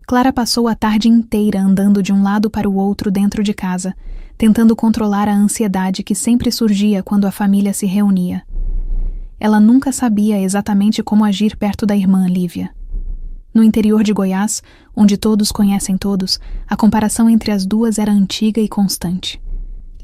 Clara passou a tarde inteira andando de um lado para o outro dentro de casa, tentando controlar a ansiedade que sempre surgia quando a família se reunia. Ela nunca sabia exatamente como agir perto da irmã Lívia. No interior de Goiás, onde todos conhecem todos, a comparação entre as duas era antiga e constante.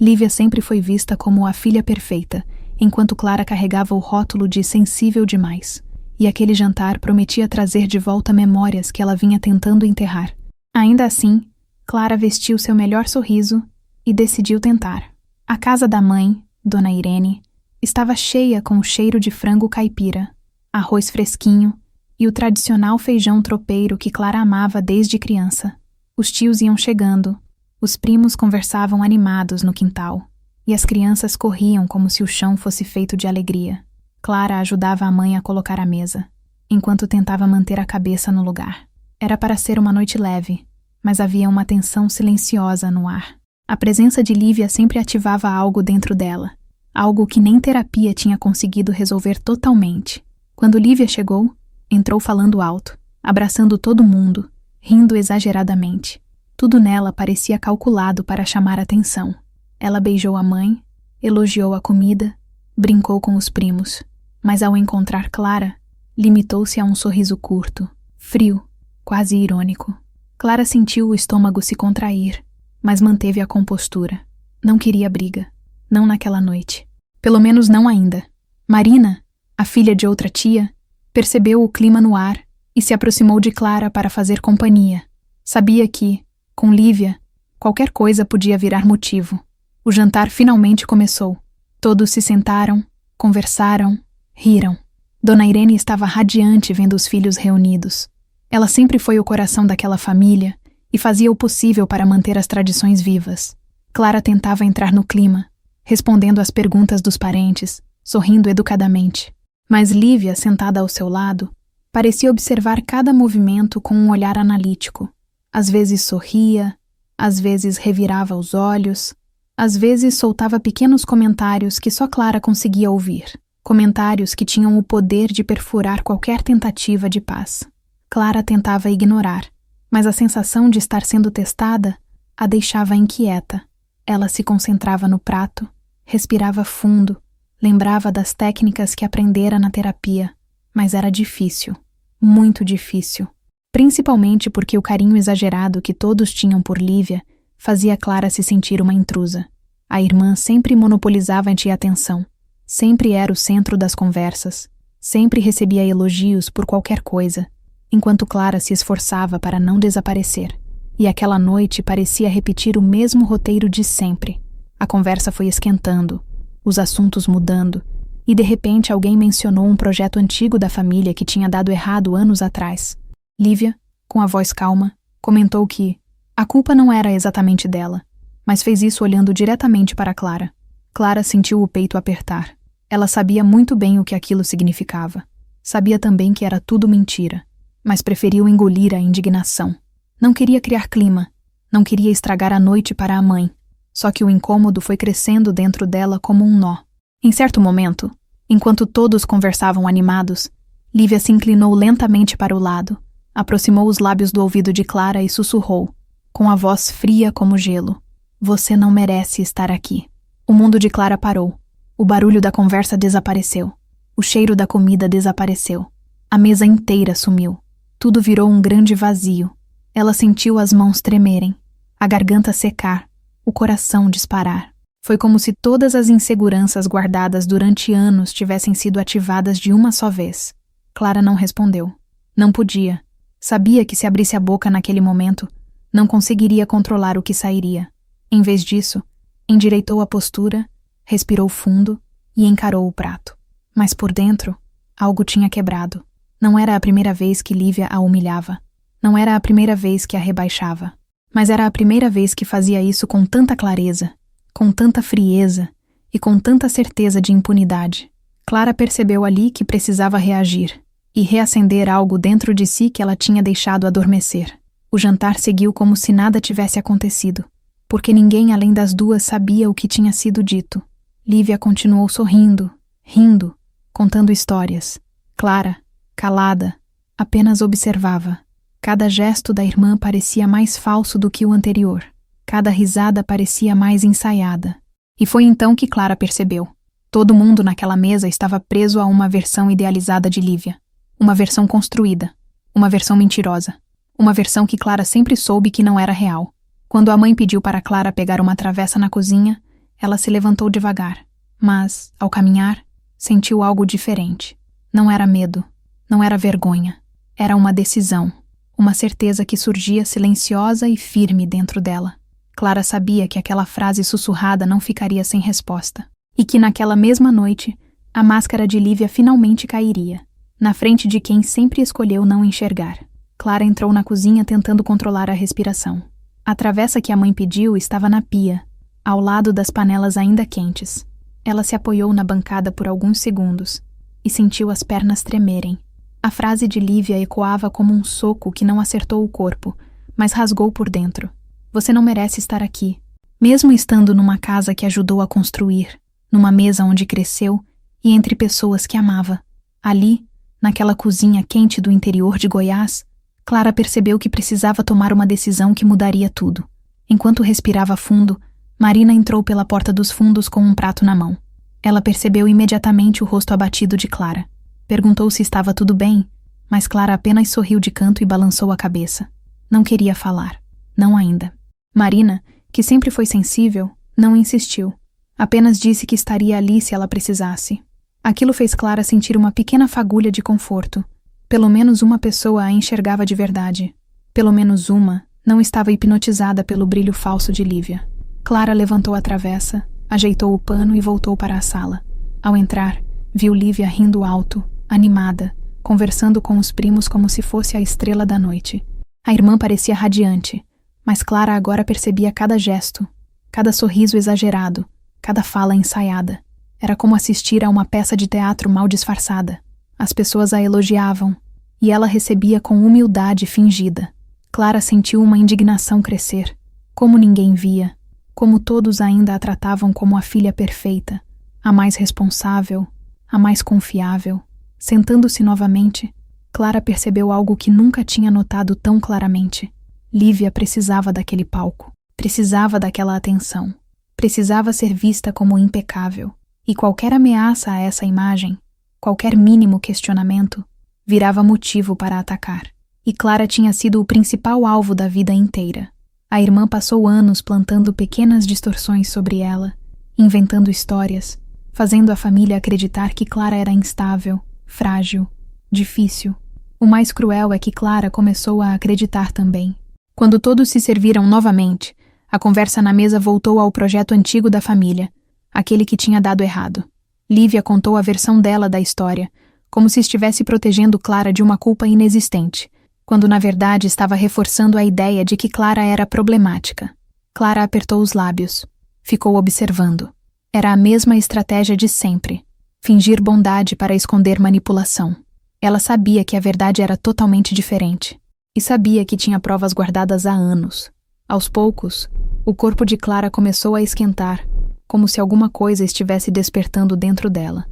Lívia sempre foi vista como a filha perfeita, enquanto Clara carregava o rótulo de sensível demais. E aquele jantar prometia trazer de volta memórias que ela vinha tentando enterrar. Ainda assim, Clara vestiu seu melhor sorriso e decidiu tentar. A casa da mãe, Dona Irene, estava cheia com o cheiro de frango caipira, arroz fresquinho e o tradicional feijão tropeiro que Clara amava desde criança. Os tios iam chegando, os primos conversavam animados no quintal, e as crianças corriam como se o chão fosse feito de alegria. Clara ajudava a mãe a colocar a mesa, enquanto tentava manter a cabeça no lugar. Era para ser uma noite leve, mas havia uma tensão silenciosa no ar. A presença de Lívia sempre ativava algo dentro dela, algo que nem terapia tinha conseguido resolver totalmente. Quando Lívia chegou, entrou falando alto, abraçando todo mundo, rindo exageradamente. Tudo nela parecia calculado para chamar atenção. Ela beijou a mãe, elogiou a comida, brincou com os primos. Mas ao encontrar Clara, limitou-se a um sorriso curto, frio, quase irônico. Clara sentiu o estômago se contrair, mas manteve a compostura. Não queria briga, não naquela noite. Pelo menos não ainda. Marina, a filha de outra tia, percebeu o clima no ar e se aproximou de Clara para fazer companhia. Sabia que, com Lívia, qualquer coisa podia virar motivo. O jantar finalmente começou. Todos se sentaram, conversaram, riram. Dona Irene estava radiante vendo os filhos reunidos. Ela sempre foi o coração daquela família e fazia o possível para manter as tradições vivas. Clara tentava entrar no clima, respondendo às perguntas dos parentes, sorrindo educadamente. Mas Lívia, sentada ao seu lado, parecia observar cada movimento com um olhar analítico. Às vezes sorria, às vezes revirava os olhos, às vezes soltava pequenos comentários que só Clara conseguia ouvir. Comentários que tinham o poder de perfurar qualquer tentativa de paz. Clara tentava ignorar, mas a sensação de estar sendo testada a deixava inquieta. Ela se concentrava no prato, respirava fundo, lembrava das técnicas que aprendera na terapia, mas era difícil, muito difícil. Principalmente porque o carinho exagerado que todos tinham por Lívia fazia Clara se sentir uma intrusa. A irmã sempre monopolizava a atenção. Sempre era o centro das conversas, sempre recebia elogios por qualquer coisa, enquanto Clara se esforçava para não desaparecer. E aquela noite parecia repetir o mesmo roteiro de sempre. A conversa foi esquentando, os assuntos mudando, e de repente alguém mencionou um projeto antigo da família que tinha dado errado anos atrás. Lívia, com a voz calma, comentou que a culpa não era exatamente dela, mas fez isso olhando diretamente para Clara. Clara sentiu o peito apertar. Ela sabia muito bem o que aquilo significava. Sabia também que era tudo mentira, mas preferiu engolir a indignação. Não queria criar clima, não queria estragar a noite para a mãe. Só que o incômodo foi crescendo dentro dela como um nó. Em certo momento, enquanto todos conversavam animados, Lívia se inclinou lentamente para o lado, aproximou os lábios do ouvido de Clara e sussurrou, com a voz fria como gelo: "Você não merece estar aqui." O mundo de Clara parou. O barulho da conversa desapareceu. O cheiro da comida desapareceu. A mesa inteira sumiu. Tudo virou um grande vazio. Ela sentiu as mãos tremerem, a garganta secar, o coração disparar. Foi como se todas as inseguranças guardadas durante anos tivessem sido ativadas de uma só vez. Clara não respondeu. Não podia. Sabia que se abrisse a boca naquele momento, não conseguiria controlar o que sairia. Em vez disso, endireitou a postura, respirou fundo e encarou o prato. Mas por dentro, algo tinha quebrado. Não era a primeira vez que Lívia a humilhava. Não era a primeira vez que a rebaixava. Mas era a primeira vez que fazia isso com tanta clareza, com tanta frieza e com tanta certeza de impunidade. Clara percebeu ali que precisava reagir e reacender algo dentro de si que ela tinha deixado adormecer. O jantar seguiu como se nada tivesse acontecido, porque ninguém além das duas sabia o que tinha sido dito. Lívia continuou sorrindo, rindo, contando histórias. Clara, calada, apenas observava. Cada gesto da irmã parecia mais falso do que o anterior. Cada risada parecia mais ensaiada. E foi então que Clara percebeu. Todo mundo naquela mesa estava preso a uma versão idealizada de Lívia. Uma versão construída. Uma versão mentirosa. Uma versão que Clara sempre soube que não era real. Quando a mãe pediu para Clara pegar uma travessa na cozinha, ela se levantou devagar. Mas, ao caminhar, sentiu algo diferente. Não era medo. Não era vergonha. Era uma decisão. Uma certeza que surgia silenciosa e firme dentro dela. Clara sabia que aquela frase sussurrada não ficaria sem resposta. E que naquela mesma noite, a máscara de Lívia finalmente cairia, na frente de quem sempre escolheu não enxergar. Clara entrou na cozinha tentando controlar a respiração. A travessa que a mãe pediu estava na pia, ao lado das panelas ainda quentes. Ela se apoiou na bancada por alguns segundos e sentiu as pernas tremerem. A frase de Lívia ecoava como um soco que não acertou o corpo, mas rasgou por dentro. Você não merece estar aqui. Mesmo estando numa casa que ajudou a construir, numa mesa onde cresceu e entre pessoas que amava. Ali, naquela cozinha quente do interior de Goiás, Clara percebeu que precisava tomar uma decisão que mudaria tudo. Enquanto respirava fundo, Marina entrou pela porta dos fundos com um prato na mão. Ela percebeu imediatamente o rosto abatido de Clara. Perguntou se estava tudo bem, mas Clara apenas sorriu de canto e balançou a cabeça. Não queria falar. Não ainda. Marina, que sempre foi sensível, não insistiu. Apenas disse que estaria ali se ela precisasse. Aquilo fez Clara sentir uma pequena fagulha de conforto. Pelo menos uma pessoa a enxergava de verdade. Pelo menos uma não estava hipnotizada pelo brilho falso de Lívia. Clara levantou a travessa, ajeitou o pano e voltou para a sala. Ao entrar, viu Lívia rindo alto, animada, conversando com os primos como se fosse a estrela da noite. A irmã parecia radiante, mas Clara agora percebia cada gesto, cada sorriso exagerado, cada fala ensaiada. Era como assistir a uma peça de teatro mal disfarçada. As pessoas a elogiavam, e ela recebia com humildade fingida. Clara sentiu uma indignação crescer. Como ninguém via, como todos ainda a tratavam como a filha perfeita, a mais responsável, a mais confiável. Sentando-se novamente, Clara percebeu algo que nunca tinha notado tão claramente. Lívia precisava daquele palco, precisava daquela atenção, precisava ser vista como impecável, e qualquer ameaça a essa imagem, qualquer mínimo questionamento, virava motivo para atacar. E Clara tinha sido o principal alvo da vida inteira. A irmã passou anos plantando pequenas distorções sobre ela, inventando histórias, fazendo a família acreditar que Clara era instável, frágil, difícil. O mais cruel é que Clara começou a acreditar também. Quando todos se serviram novamente, a conversa na mesa voltou ao projeto antigo da família, aquele que tinha dado errado. Lívia contou a versão dela da história, como se estivesse protegendo Clara de uma culpa inexistente, quando na verdade estava reforçando a ideia de que Clara era problemática. Clara apertou os lábios. Ficou observando. Era a mesma estratégia de sempre. Fingir bondade para esconder manipulação. Ela sabia que a verdade era totalmente diferente. E sabia que tinha provas guardadas há anos. Aos poucos, o corpo de Clara começou a esquentar, como se alguma coisa estivesse despertando dentro dela.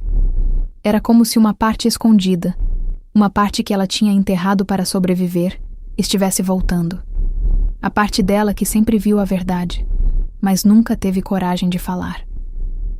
Era como se uma parte escondida, uma parte que ela tinha enterrado para sobreviver, estivesse voltando. A parte dela que sempre viu a verdade, mas nunca teve coragem de falar.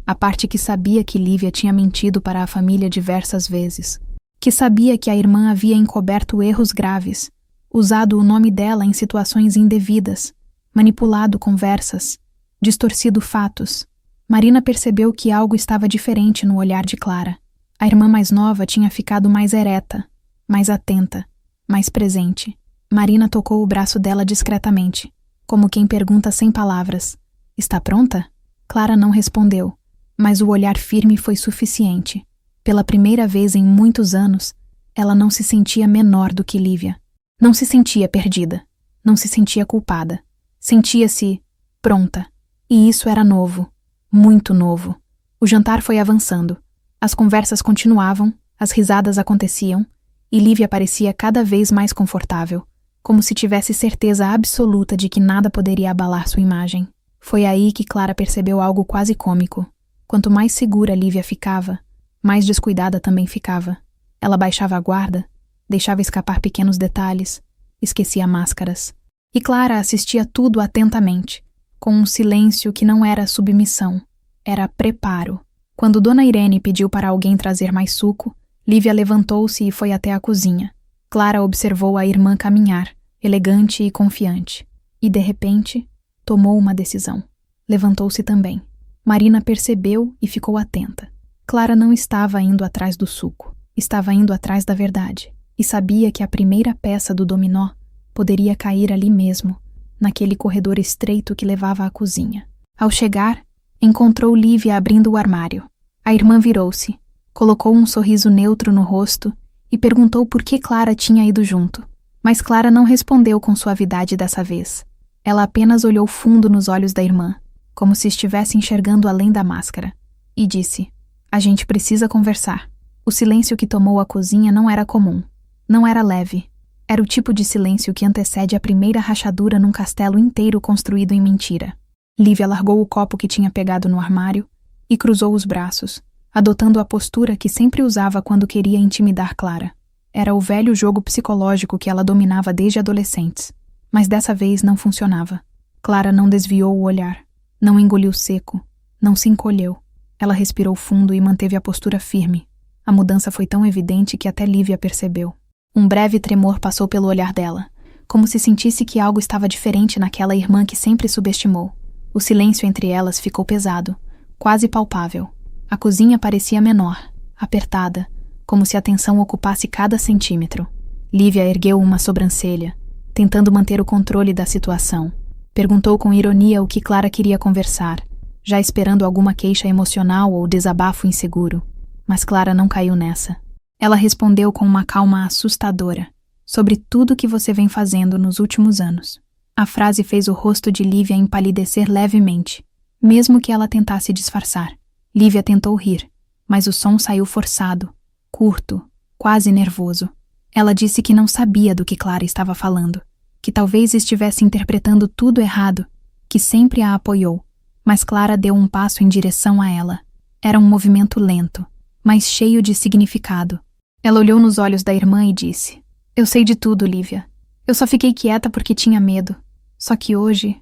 A parte que sabia que Lívia tinha mentido para a família diversas vezes, que sabia que a irmã havia encoberto erros graves, usado o nome dela em situações indevidas, manipulado conversas, distorcido fatos. Marina percebeu que algo estava diferente no olhar de Clara. A irmã mais nova tinha ficado mais ereta, mais atenta, mais presente. Marina tocou o braço dela discretamente, como quem pergunta sem palavras: "Está pronta?" Clara não respondeu, mas o olhar firme foi suficiente. Pela primeira vez em muitos anos, ela não se sentia menor do que Lívia. Não se sentia perdida. Não se sentia culpada. Sentia-se pronta. E isso era novo. Muito novo. O jantar foi avançando. As conversas continuavam, as risadas aconteciam, e Lívia parecia cada vez mais confortável, como se tivesse certeza absoluta de que nada poderia abalar sua imagem. Foi aí que Clara percebeu algo quase cômico. Quanto mais segura Lívia ficava, mais descuidada também ficava. Ela baixava a guarda, deixava escapar pequenos detalhes, esquecia máscaras. E Clara assistia tudo atentamente, com um silêncio que não era submissão, era preparo. Quando Dona Irene pediu para alguém trazer mais suco, Lívia levantou-se e foi até a cozinha. Clara observou a irmã caminhar, elegante e confiante. E, de repente, tomou uma decisão. Levantou-se também. Marina percebeu e ficou atenta. Clara não estava indo atrás do suco, estava indo atrás da verdade. E sabia que a primeira peça do dominó poderia cair ali mesmo, naquele corredor estreito que levava à cozinha. Ao chegar, encontrou Lívia abrindo o armário. A irmã virou-se, colocou um sorriso neutro no rosto e perguntou por que Clara tinha ido junto. Mas Clara não respondeu com suavidade dessa vez. Ela apenas olhou fundo nos olhos da irmã, como se estivesse enxergando além da máscara, e disse: "A gente precisa conversar." O silêncio que tomou a cozinha não era comum, não era leve. Era o tipo de silêncio que antecede a primeira rachadura num castelo inteiro construído em mentira. Lívia largou o copo que tinha pegado no armário e cruzou os braços, adotando a postura que sempre usava quando queria intimidar Clara. Era o velho jogo psicológico que ela dominava desde adolescentes. Mas dessa vez não funcionava. Clara não desviou o olhar, não engoliu seco, não se encolheu. Ela respirou fundo e manteve a postura firme. A mudança foi tão evidente que até Lívia percebeu. Um breve tremor passou pelo olhar dela, como se sentisse que algo estava diferente naquela irmã que sempre subestimou. O silêncio entre elas ficou pesado, quase palpável. A cozinha parecia menor, apertada, como se a tensão ocupasse cada centímetro. Lívia ergueu uma sobrancelha, tentando manter o controle da situação. Perguntou com ironia o que Clara queria conversar, já esperando alguma queixa emocional ou desabafo inseguro. Mas Clara não caiu nessa. Ela respondeu com uma calma assustadora, sobre tudo que você vem fazendo nos últimos anos. A frase fez o rosto de Lívia empalidecer levemente, mesmo que ela tentasse disfarçar. Lívia tentou rir, mas o som saiu forçado, curto, quase nervoso. Ela disse que não sabia do que Clara estava falando, que talvez estivesse interpretando tudo errado, que sempre a apoiou, mas Clara deu um passo em direção a ela. Era um movimento lento, mas cheio de significado. Ela olhou nos olhos da irmã e disse: "Eu sei de tudo, Lívia. Eu só fiquei quieta porque tinha medo. Só que hoje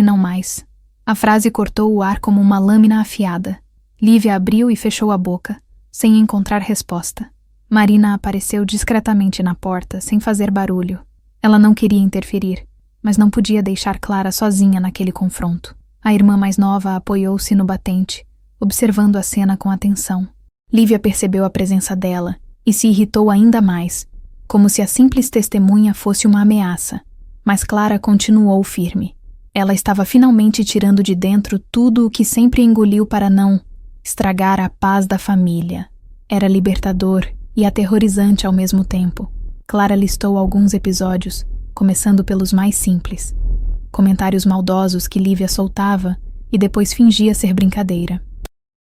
não mais." A frase cortou o ar como uma lâmina afiada. Lívia abriu e fechou a boca, sem encontrar resposta. Marina apareceu discretamente na porta, sem fazer barulho. Ela não queria interferir, mas não podia deixar Clara sozinha naquele confronto. A irmã mais nova apoiou-se no batente, observando a cena com atenção. Lívia percebeu a presença dela e se irritou ainda mais, como se a simples testemunha fosse uma ameaça. Mas Clara continuou firme. Ela estava finalmente tirando de dentro tudo o que sempre engoliu para não estragar a paz da família. Era libertador e aterrorizante ao mesmo tempo. Clara listou alguns episódios, começando pelos mais simples. Comentários maldosos que Lívia soltava e depois fingia ser brincadeira.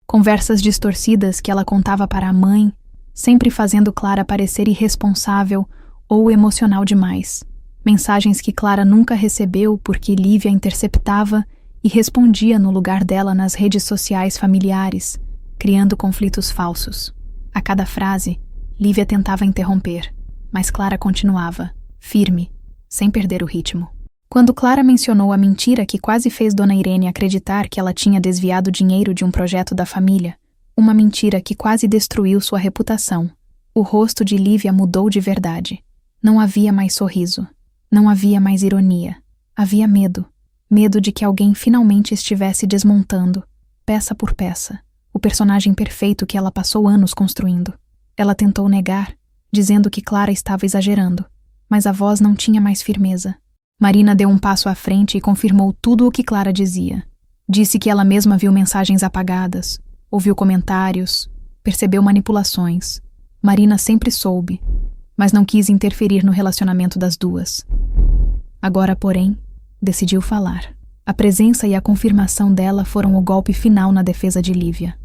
Conversas distorcidas que ela contava para a mãe, sempre fazendo Clara parecer irresponsável ou emocional demais. Mensagens que Clara nunca recebeu porque Lívia interceptava e respondia no lugar dela nas redes sociais familiares, criando conflitos falsos. A cada frase, Lívia tentava interromper, mas Clara continuava, firme, sem perder o ritmo. Quando Clara mencionou a mentira que quase fez Dona Irene acreditar que ela tinha desviado dinheiro de um projeto da família, uma mentira que quase destruiu sua reputação, o rosto de Lívia mudou de verdade. Não havia mais sorriso, não havia mais ironia, havia medo. Medo de que alguém finalmente estivesse desmontando, peça por peça, o personagem perfeito que ela passou anos construindo. Ela tentou negar, dizendo que Clara estava exagerando, mas a voz não tinha mais firmeza. Marina deu um passo à frente e confirmou tudo o que Clara dizia. Disse que ela mesma viu mensagens apagadas, ouviu comentários, percebeu manipulações. Marina sempre soube, mas não quis interferir no relacionamento das duas. Agora, porém, decidiu falar. A presença e a confirmação dela foram o golpe final na defesa de Lívia.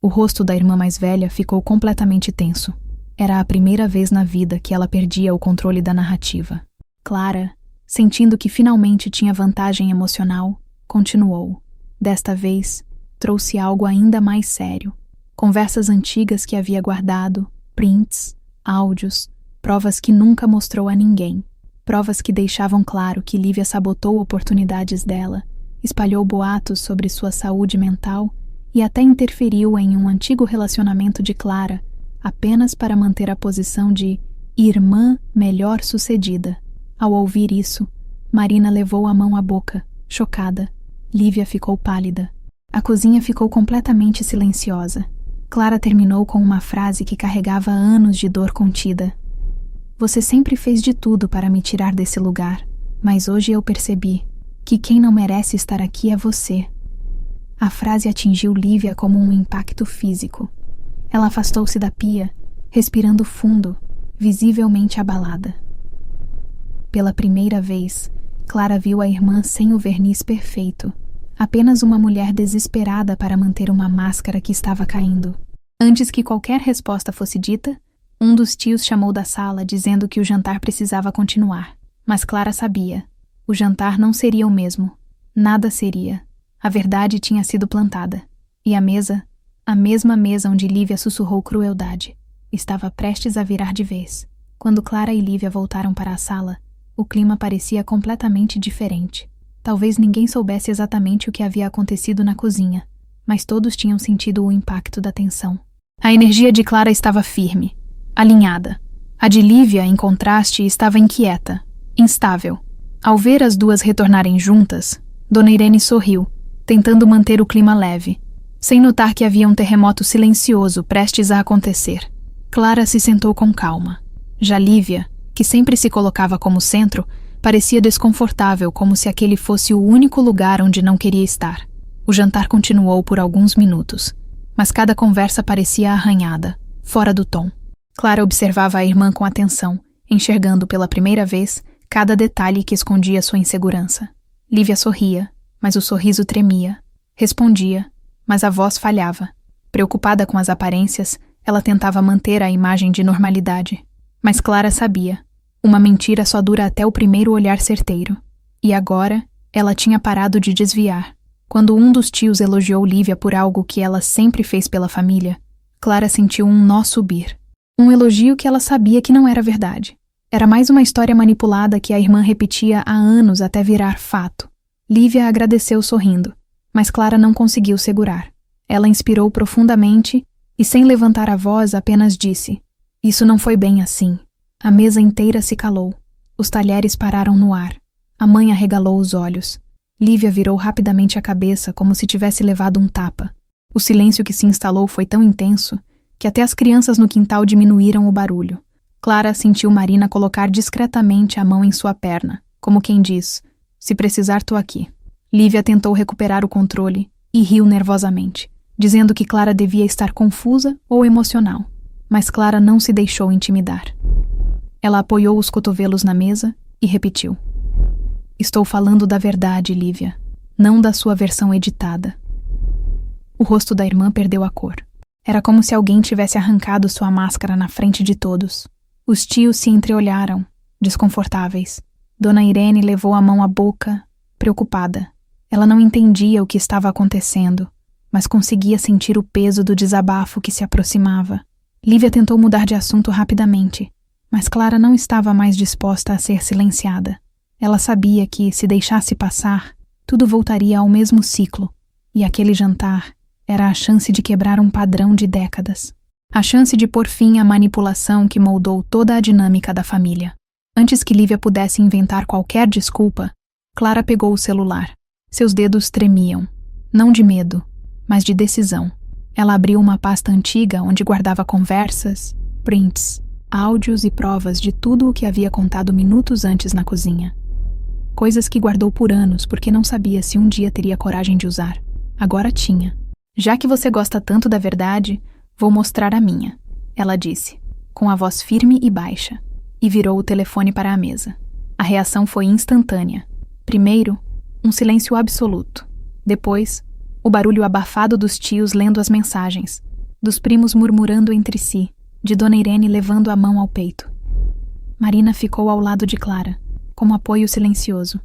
O rosto da irmã mais velha ficou completamente tenso. Era a primeira vez na vida que ela perdia o controle da narrativa. Clara, sentindo que finalmente tinha vantagem emocional, continuou. Desta vez, trouxe algo ainda mais sério. Conversas antigas que havia guardado, prints, áudios, provas que nunca mostrou a ninguém. Provas que deixavam claro que Lívia sabotou oportunidades dela, espalhou boatos sobre sua saúde mental e até interferiu em um antigo relacionamento de Clara, apenas para manter a posição de irmã melhor sucedida. Ao ouvir isso, Marina levou a mão à boca, chocada. Lívia ficou pálida. A cozinha ficou completamente silenciosa. Clara terminou com uma frase que carregava anos de dor contida. Você sempre fez de tudo para me tirar desse lugar, mas hoje eu percebi que quem não merece estar aqui é você. A frase atingiu Lívia como um impacto físico. Ela afastou-se da pia, respirando fundo, visivelmente abalada. Pela primeira vez, Clara viu a irmã sem o verniz perfeito, apenas uma mulher desesperada para manter uma máscara que estava caindo. Antes que qualquer resposta fosse dita, um dos tios chamou da sala dizendo que o jantar precisava continuar. Mas Clara sabia. O jantar não seria o mesmo. Nada seria. A verdade tinha sido plantada. E a mesa, a mesma mesa onde Lívia sussurrou crueldade, estava prestes a virar de vez. Quando Clara e Lívia voltaram para a sala, o clima parecia completamente diferente. Talvez ninguém soubesse exatamente o que havia acontecido na cozinha, mas todos tinham sentido o impacto da tensão. A energia de Clara estava firme, alinhada. A de Lívia, em contraste, estava inquieta, instável. Ao ver as duas retornarem juntas, Dona Irene sorriu, tentando manter o clima leve, sem notar que havia um terremoto silencioso prestes a acontecer. Clara se sentou com calma. Já Lívia, que sempre se colocava como centro, parecia desconfortável, como se aquele fosse o único lugar onde não queria estar. O jantar continuou por alguns minutos, mas cada conversa parecia arranhada, fora do tom. Clara observava a irmã com atenção, enxergando pela primeira vez cada detalhe que escondia sua insegurança. Lívia sorria, mas o sorriso tremia. Respondia, mas a voz falhava. Preocupada com as aparências, ela tentava manter a imagem de normalidade. Mas Clara sabia. Uma mentira só dura até o primeiro olhar certeiro. E agora, ela tinha parado de desviar. Quando um dos tios elogiou Lívia por algo que ela sempre fez pela família, Clara sentiu um nó subir. Um elogio que ela sabia que não era verdade. Era mais uma história manipulada que a irmã repetia há anos até virar fato. Lívia agradeceu sorrindo, mas Clara não conseguiu segurar. Ela inspirou profundamente e, sem levantar a voz, apenas disse: "Isso não foi bem assim." A mesa inteira se calou. Os talheres pararam no ar. A mãe arregalou os olhos. Lívia virou rapidamente a cabeça como se tivesse levado um tapa. O silêncio que se instalou foi tão intenso que até as crianças no quintal diminuíram o barulho. Clara sentiu Marina colocar discretamente a mão em sua perna, como quem diz: "Se precisar, tô aqui." Lívia tentou recuperar o controle e riu nervosamente, dizendo que Clara devia estar confusa ou emocional. Mas Clara não se deixou intimidar. Ela apoiou os cotovelos na mesa e repetiu: "Estou falando da verdade, Lívia, não da sua versão editada." O rosto da irmã perdeu a cor. Era como se alguém tivesse arrancado sua máscara na frente de todos. Os tios se entreolharam, desconfortáveis. Dona Irene levou a mão à boca, preocupada. Ela não entendia o que estava acontecendo, mas conseguia sentir o peso do desabafo que se aproximava. Lívia tentou mudar de assunto rapidamente, mas Clara não estava mais disposta a ser silenciada. Ela sabia que, se deixasse passar, tudo voltaria ao mesmo ciclo, e aquele jantar era a chance de quebrar um padrão de décadas. A chance de pôr fim à manipulação que moldou toda a dinâmica da família. Antes que Lívia pudesse inventar qualquer desculpa, Clara pegou o celular. Seus dedos tremiam, não de medo, mas de decisão. Ela abriu uma pasta antiga onde guardava conversas, prints, áudios e provas de tudo o que havia contado minutos antes na cozinha. Coisas que guardou por anos porque não sabia se um dia teria coragem de usar. Agora tinha. "Já que você gosta tanto da verdade, vou mostrar a minha", ela disse, com a voz firme e baixa, e virou o telefone para a mesa. A reação foi instantânea. Primeiro, um silêncio absoluto. Depois, o barulho abafado dos tios lendo as mensagens, dos primos murmurando entre si, de Dona Irene levando a mão ao peito. Marina ficou ao lado de Clara, como apoio silencioso.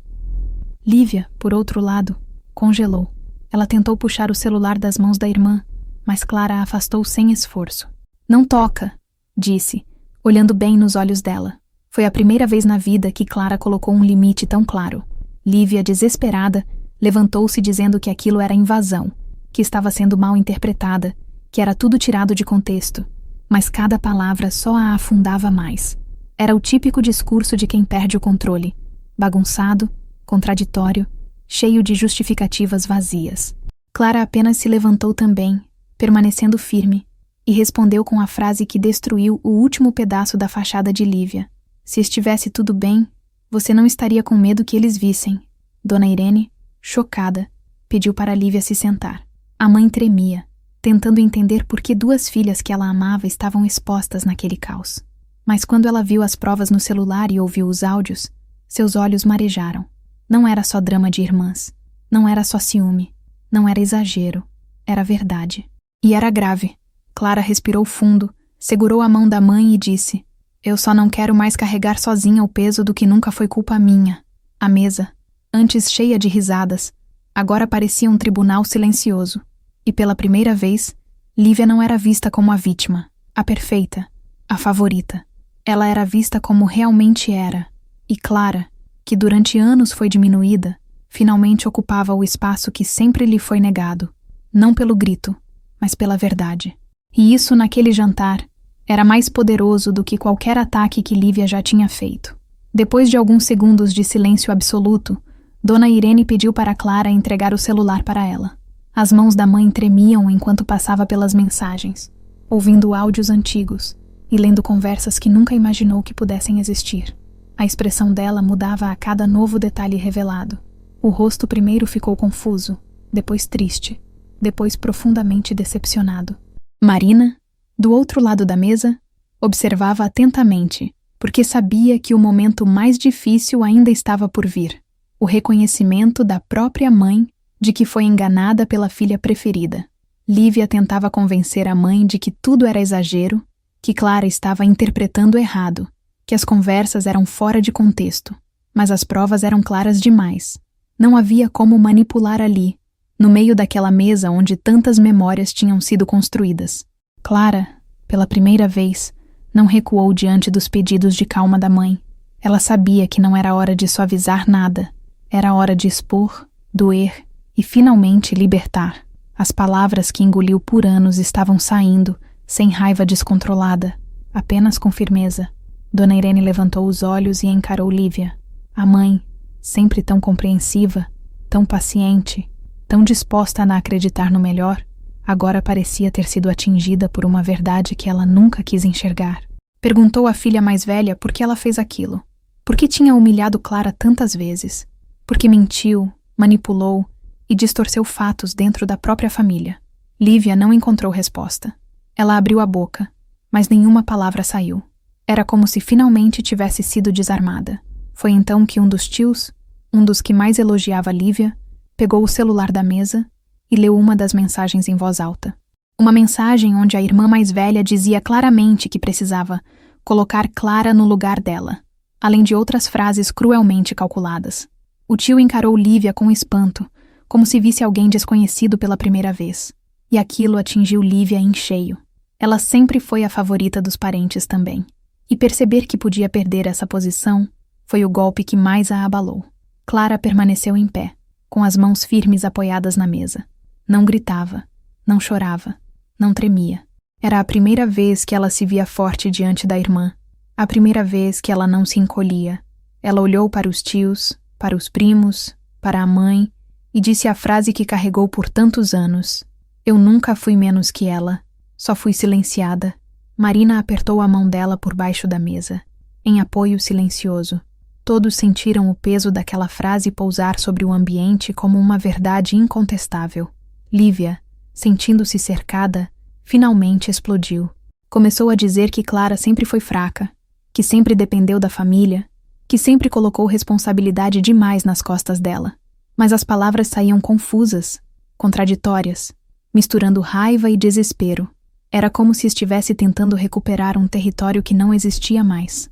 Lívia, por outro lado, congelou. Ela tentou puxar o celular das mãos da irmã, mas Clara a afastou sem esforço. "Não toca", disse, olhando bem nos olhos dela. Foi a primeira vez na vida que Clara colocou um limite tão claro. Lívia, desesperada, levantou-se dizendo que aquilo era invasão, que estava sendo mal interpretada, que era tudo tirado de contexto. Mas cada palavra só a afundava mais. Era o típico discurso de quem perde o controle, bagunçado, contraditório, cheio de justificativas vazias. Clara apenas se levantou também, permanecendo firme, e respondeu com a frase que destruiu o último pedaço da fachada de Lívia. Se estivesse tudo bem, você não estaria com medo que eles vissem. Dona Irene, chocada, pediu para Lívia se sentar. A mãe tremia, tentando entender por que duas filhas que ela amava estavam expostas naquele caos. Mas quando ela viu as provas no celular e ouviu os áudios, seus olhos marejaram. Não era só drama de irmãs, não era só ciúme, não era exagero, era verdade. E era grave. Clara respirou fundo, segurou a mão da mãe e disse: eu só não quero mais carregar sozinha o peso do que nunca foi culpa minha. A mesa, antes cheia de risadas, agora parecia um tribunal silencioso. E pela primeira vez, Lívia não era vista como a vítima, a perfeita, a favorita. Ela era vista como realmente era. E Clara, que durante anos foi diminuída, finalmente ocupava o espaço que sempre lhe foi negado. Não pelo grito, mas pela verdade. E isso, naquele jantar, era mais poderoso do que qualquer ataque que Lívia já tinha feito. Depois de alguns segundos de silêncio absoluto, Dona Irene pediu para Clara entregar o celular para ela. As mãos da mãe tremiam enquanto passava pelas mensagens, ouvindo áudios antigos e lendo conversas que nunca imaginou que pudessem existir. A expressão dela mudava a cada novo detalhe revelado. O rosto primeiro ficou confuso, depois triste, depois profundamente decepcionado. Marina, do outro lado da mesa, observava atentamente, porque sabia que o momento mais difícil ainda estava por vir. O reconhecimento da própria mãe de que foi enganada pela filha preferida. Lívia tentava convencer a mãe de que tudo era exagero, que Clara estava interpretando errado, que as conversas eram fora de contexto, mas as provas eram claras demais. Não havia como manipular ali, no meio daquela mesa onde tantas memórias tinham sido construídas. Clara, pela primeira vez, não recuou diante dos pedidos de calma da mãe. Ela sabia que não era hora de suavizar nada. Era hora de expor, doer e finalmente libertar. As palavras que engoliu por anos estavam saindo, sem raiva descontrolada, apenas com firmeza. Dona Irene levantou os olhos e encarou Lívia. A mãe, sempre tão compreensiva, tão paciente, tão disposta a não acreditar no melhor, agora parecia ter sido atingida por uma verdade que ela nunca quis enxergar. Perguntou à filha mais velha por que ela fez aquilo. Por que tinha humilhado Clara tantas vezes? Por que mentiu, manipulou e distorceu fatos dentro da própria família? Lívia não encontrou resposta. Ela abriu a boca, mas nenhuma palavra saiu. Era como se finalmente tivesse sido desarmada. Foi então que um dos tios, um dos que mais elogiava Lívia, pegou o celular da mesa e leu uma das mensagens em voz alta. Uma mensagem onde a irmã mais velha dizia claramente que precisava colocar Clara no lugar dela, além de outras frases cruelmente calculadas. O tio encarou Lívia com espanto, como se visse alguém desconhecido pela primeira vez. E aquilo atingiu Lívia em cheio. Ela sempre foi a favorita dos parentes também. E perceber que podia perder essa posição foi o golpe que mais a abalou. Clara permaneceu em pé, com as mãos firmes apoiadas na mesa. Não gritava, não chorava, não tremia. Era a primeira vez que ela se via forte diante da irmã. A primeira vez que ela não se encolhia. Ela olhou para os tios, para os primos, para a mãe e disse a frase que carregou por tantos anos. Eu nunca fui menos que ela, só fui silenciada. Marina apertou a mão dela por baixo da mesa, em apoio silencioso. Todos sentiram o peso daquela frase pousar sobre o ambiente como uma verdade incontestável. Lívia, sentindo-se cercada, finalmente explodiu. Começou a dizer que Clara sempre foi fraca, que sempre dependeu da família, que sempre colocou responsabilidade demais nas costas dela. Mas as palavras saíam confusas, contraditórias, misturando raiva e desespero. Era como se estivesse tentando recuperar um território que não existia mais.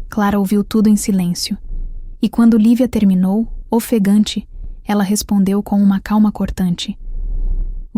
Clara ouviu tudo em silêncio. E quando Lívia terminou, ofegante, ela respondeu com uma calma cortante.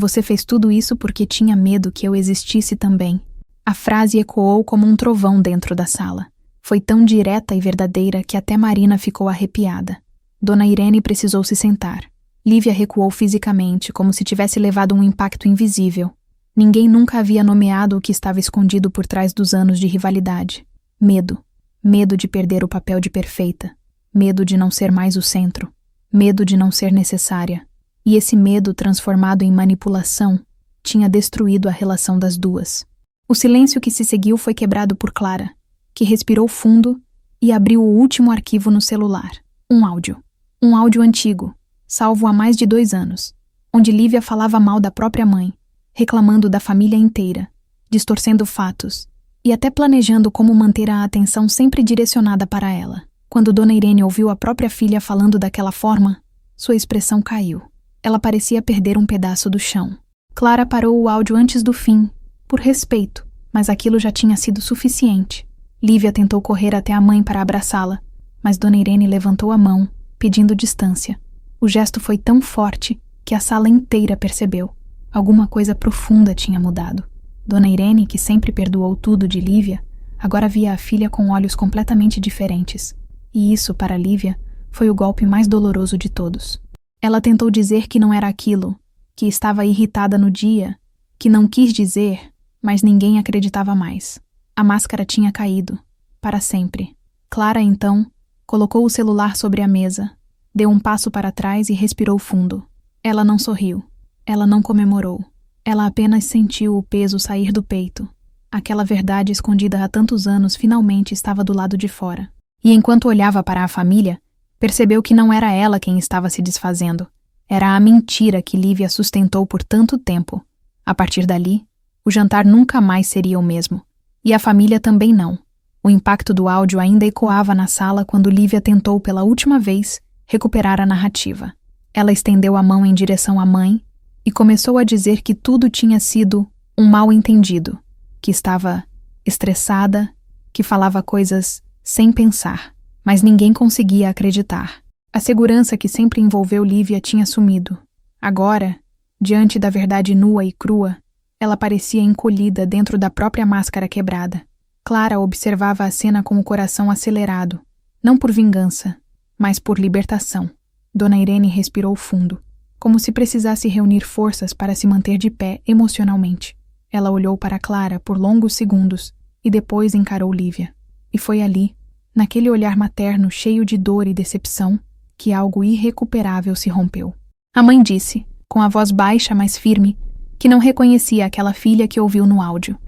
Você fez tudo isso porque tinha medo que eu existisse também. A frase ecoou como um trovão dentro da sala. Foi tão direta e verdadeira que até Marina ficou arrepiada. Dona Irene precisou se sentar. Lívia recuou fisicamente, como se tivesse levado um impacto invisível. Ninguém nunca havia nomeado o que estava escondido por trás dos anos de rivalidade. Medo. Medo de perder o papel de perfeita. Medo de não ser mais o centro. Medo de não ser necessária. E esse medo, transformado em manipulação, tinha destruído a relação das duas. O silêncio que se seguiu foi quebrado por Clara, que respirou fundo e abriu o último arquivo no celular. Um áudio. Um áudio antigo, salvo há mais de 2 anos, onde Lívia falava mal da própria mãe, reclamando da família inteira, distorcendo fatos e até planejando como manter a atenção sempre direcionada para ela. Quando Dona Irene ouviu a própria filha falando daquela forma, sua expressão caiu. Ela parecia perder um pedaço do chão. Clara parou o áudio antes do fim, por respeito, mas aquilo já tinha sido suficiente. Lívia tentou correr até a mãe para abraçá-la, mas Dona Irene levantou a mão, pedindo distância. O gesto foi tão forte que a sala inteira percebeu. Alguma coisa profunda tinha mudado. Dona Irene, que sempre perdoou tudo de Lívia, agora via a filha com olhos completamente diferentes. E isso, para Lívia, foi o golpe mais doloroso de todos. Ela tentou dizer que não era aquilo, que estava irritada no dia, que não quis dizer, mas ninguém acreditava mais. A máscara tinha caído, para sempre. Clara, então, colocou o celular sobre a mesa, deu um passo para trás e respirou fundo. Ela não sorriu. Ela não comemorou. Ela apenas sentiu o peso sair do peito. Aquela verdade escondida há tantos anos finalmente estava do lado de fora. E enquanto olhava para a família, percebeu que não era ela quem estava se desfazendo. Era a mentira que Lívia sustentou por tanto tempo. A partir dali, o jantar nunca mais seria o mesmo. E a família também não. O impacto do áudio ainda ecoava na sala quando Lívia tentou pela última vez recuperar a narrativa. Ela estendeu a mão em direção à mãe e começou a dizer que tudo tinha sido um mal-entendido, que estava estressada, que falava coisas sem pensar, mas ninguém conseguia acreditar. A segurança que sempre envolveu Lívia tinha sumido. Agora, diante da verdade nua e crua, ela parecia encolhida dentro da própria máscara quebrada. Clara observava a cena com o coração acelerado, não por vingança, mas por libertação. Dona Irene respirou fundo, como se precisasse reunir forças para se manter de pé emocionalmente. Ela olhou para Clara por longos segundos e depois encarou Lívia. E foi ali, naquele olhar materno cheio de dor e decepção, que algo irrecuperável se rompeu. A mãe disse, com a voz baixa mas firme, que não reconhecia aquela filha que ouviu no áudio,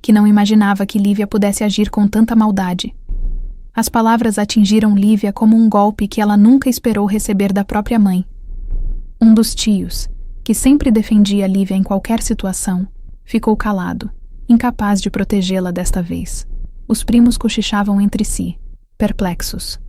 que não imaginava que Lívia pudesse agir com tanta maldade. As palavras atingiram Lívia como um golpe que ela nunca esperou receber da própria mãe. Um dos tios, que sempre defendia Lívia em qualquer situação, ficou calado, incapaz de protegê-la desta vez. Os primos cochichavam entre si, perplexos.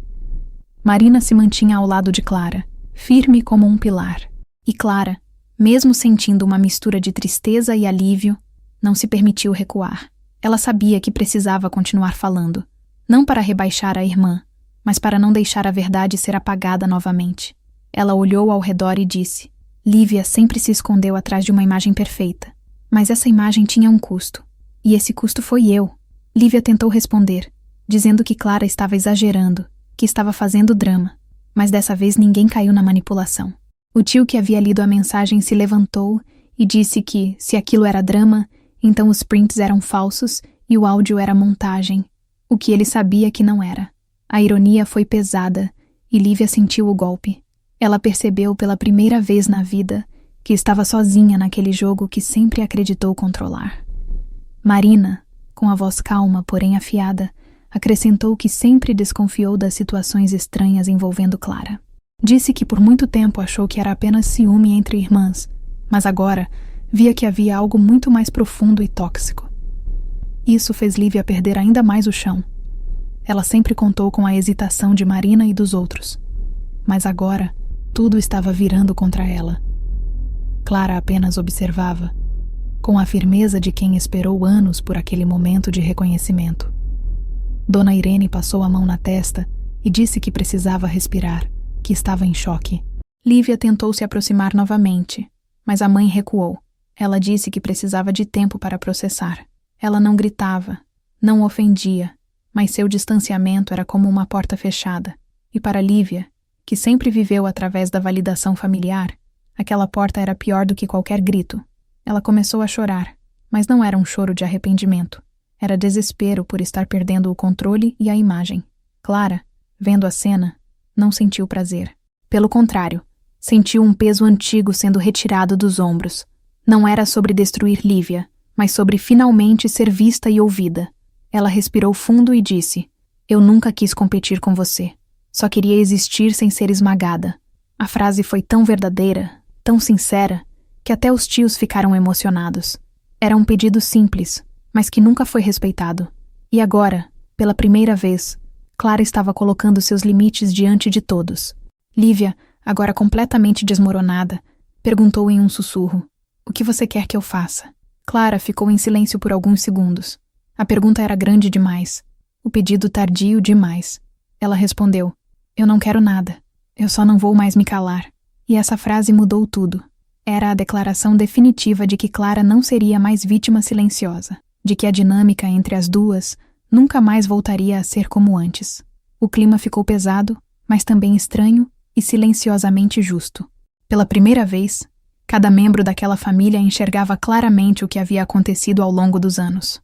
Marina se mantinha ao lado de Clara, firme como um pilar. E Clara, mesmo sentindo uma mistura de tristeza e alívio, não se permitiu recuar. Ela sabia que precisava continuar falando, não para rebaixar a irmã, mas para não deixar a verdade ser apagada novamente. Ela olhou ao redor e disse: Lívia sempre se escondeu atrás de uma imagem perfeita, mas essa imagem tinha um custo. E esse custo foi eu. Lívia tentou responder, dizendo que Clara estava exagerando, que estava fazendo drama, mas dessa vez ninguém caiu na manipulação. O tio que havia lido a mensagem se levantou e disse que, se aquilo era drama, então os prints eram falsos e o áudio era montagem, o que ele sabia que não era. A ironia foi pesada e Lívia sentiu o golpe. Ela percebeu pela primeira vez na vida que estava sozinha naquele jogo que sempre acreditou controlar. Marina, com a voz calma, porém afiada, acrescentou que sempre desconfiou das situações estranhas envolvendo Clara. Disse que por muito tempo achou que era apenas ciúme entre irmãs, mas agora via que havia algo muito mais profundo e tóxico. Isso fez Lívia perder ainda mais o chão. Ela sempre contou com a hesitação de Marina e dos outros, mas agora tudo estava virando contra ela. Clara apenas observava, com a firmeza de quem esperou anos por aquele momento de reconhecimento. Dona Irene passou a mão na testa e disse que precisava respirar, que estava em choque. Lívia tentou se aproximar novamente, mas a mãe recuou. Ela disse que precisava de tempo para processar. Ela não gritava, não ofendia, mas seu distanciamento era como uma porta fechada. E para Lívia, que sempre viveu através da validação familiar, aquela porta era pior do que qualquer grito. Ela começou a chorar, mas não era um choro de arrependimento. Era desespero por estar perdendo o controle e a imagem. Clara, vendo a cena, não sentiu prazer. Pelo contrário, sentiu um peso antigo sendo retirado dos ombros. Não era sobre destruir Lívia, mas sobre finalmente ser vista e ouvida. Ela respirou fundo e disse: "Eu nunca quis competir com você. Só queria existir sem ser esmagada." A frase foi tão verdadeira, tão sincera, que até os tios ficaram emocionados. Era um pedido simples, mas que nunca foi respeitado. E agora, pela primeira vez, Clara estava colocando seus limites diante de todos. Lívia, agora completamente desmoronada, perguntou em um sussurro: "O que você quer que eu faça?" Clara ficou em silêncio por alguns segundos. A pergunta era grande demais. O pedido tardio demais. Ela respondeu: "Eu não quero nada. Eu só não vou mais me calar." E essa frase mudou tudo. Era a declaração definitiva de que Clara não seria mais vítima silenciosa, de que a dinâmica entre as duas nunca mais voltaria a ser como antes. O clima ficou pesado, mas também estranho e silenciosamente justo. Pela primeira vez, cada membro daquela família enxergava claramente o que havia acontecido ao longo dos anos.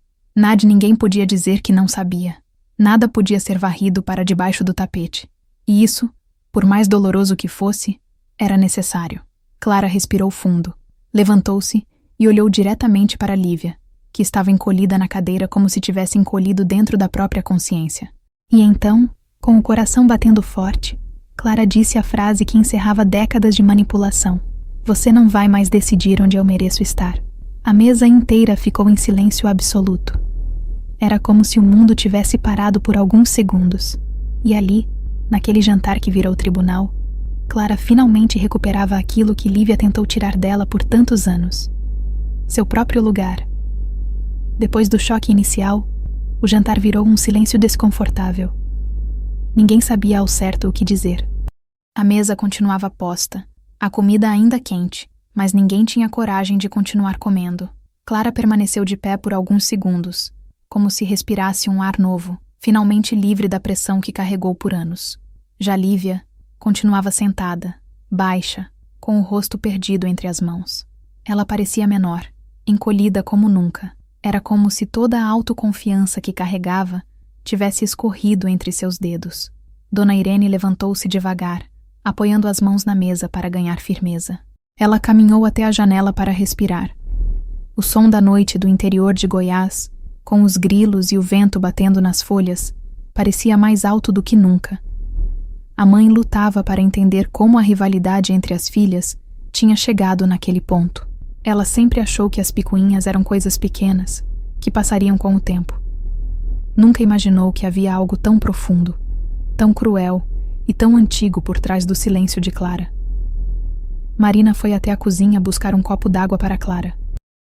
Ninguém podia dizer que não sabia. Nada podia ser varrido para debaixo do tapete. E isso, por mais doloroso que fosse, era necessário. Clara respirou fundo, levantou-se e olhou diretamente para Lívia, que estava encolhida na cadeira como se tivesse encolhido dentro da própria consciência. E então, com o coração batendo forte, Clara disse a frase que encerrava décadas de manipulação: "Você não vai mais decidir onde eu mereço estar." A mesa inteira ficou em silêncio absoluto. Era como se o mundo tivesse parado por alguns segundos. E ali, naquele jantar que virou tribunal, Clara finalmente recuperava aquilo que Lívia tentou tirar dela por tantos anos: seu próprio lugar. Depois do choque inicial, o jantar virou um silêncio desconfortável. Ninguém sabia ao certo o que dizer. A mesa continuava posta, a comida ainda quente, mas ninguém tinha coragem de continuar comendo. Clara permaneceu de pé por alguns segundos, como se respirasse um ar novo, finalmente livre da pressão que carregou por anos. Já Lívia continuava sentada, baixa, com o rosto perdido entre as mãos. Ela parecia menor, encolhida como nunca. Era como se toda a autoconfiança que carregava tivesse escorrido entre seus dedos. Dona Irene levantou-se devagar, apoiando as mãos na mesa para ganhar firmeza. Ela caminhou até a janela para respirar. O som da noite do interior de Goiás, com os grilos e o vento batendo nas folhas, parecia mais alto do que nunca. A mãe lutava para entender como a rivalidade entre as filhas tinha chegado naquele ponto. Ela sempre achou que as picuinhas eram coisas pequenas, que passariam com o tempo. Nunca imaginou que havia algo tão profundo, tão cruel e tão antigo por trás do silêncio de Clara. Marina foi até a cozinha buscar um copo d'água para Clara.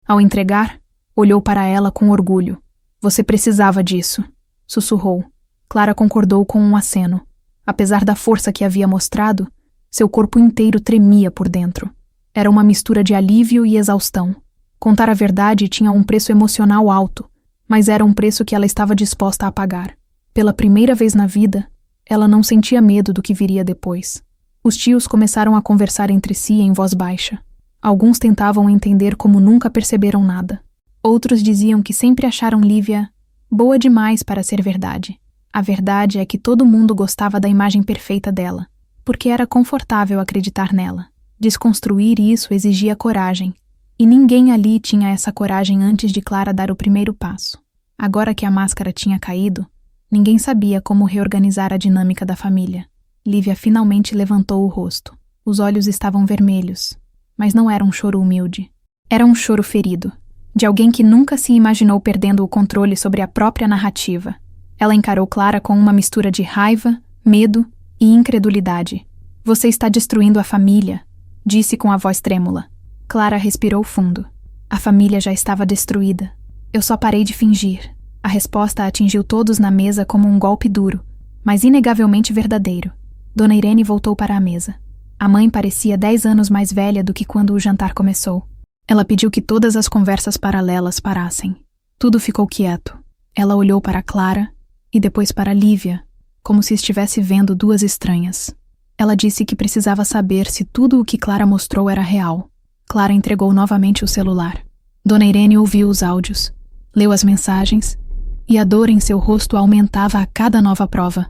Ao entregar, olhou para ela com orgulho. "Você precisava disso", sussurrou. Clara concordou com um aceno. Apesar da força que havia mostrado, seu corpo inteiro tremia por dentro. Era uma mistura de alívio e exaustão. Contar a verdade tinha um preço emocional alto, mas era um preço que ela estava disposta a pagar. Pela primeira vez na vida, ela não sentia medo do que viria depois. Os tios começaram a conversar entre si em voz baixa. Alguns tentavam entender como nunca perceberam nada. Outros diziam que sempre acharam Lívia boa demais para ser verdade. A verdade é que todo mundo gostava da imagem perfeita dela, porque era confortável acreditar nela. Desconstruir isso exigia coragem, e ninguém ali tinha essa coragem antes de Clara dar o primeiro passo. Agora que a máscara tinha caído, ninguém sabia como reorganizar a dinâmica da família. Lívia finalmente levantou o rosto. Os olhos estavam vermelhos, mas não era um choro humilde. Era um choro ferido, de alguém que nunca se imaginou perdendo o controle sobre a própria narrativa. Ela encarou Clara com uma mistura de raiva, medo e incredulidade. "Você está destruindo a família", disse com a voz trêmula. Clara respirou fundo. A família já estava destruída. "Eu só parei de fingir." A resposta atingiu todos na mesa como um golpe duro, mas inegavelmente verdadeiro. Dona Irene voltou para a mesa. A mãe parecia 10 anos mais velha do que quando o jantar começou. Ela pediu que todas as conversas paralelas parassem. Tudo ficou quieto. Ela olhou para Clara e depois para Lívia, como se estivesse vendo duas estranhas. Ela disse que precisava saber se tudo o que Clara mostrou era real. Clara entregou novamente o celular. Dona Irene ouviu os áudios, leu as mensagens, e a dor em seu rosto aumentava a cada nova prova.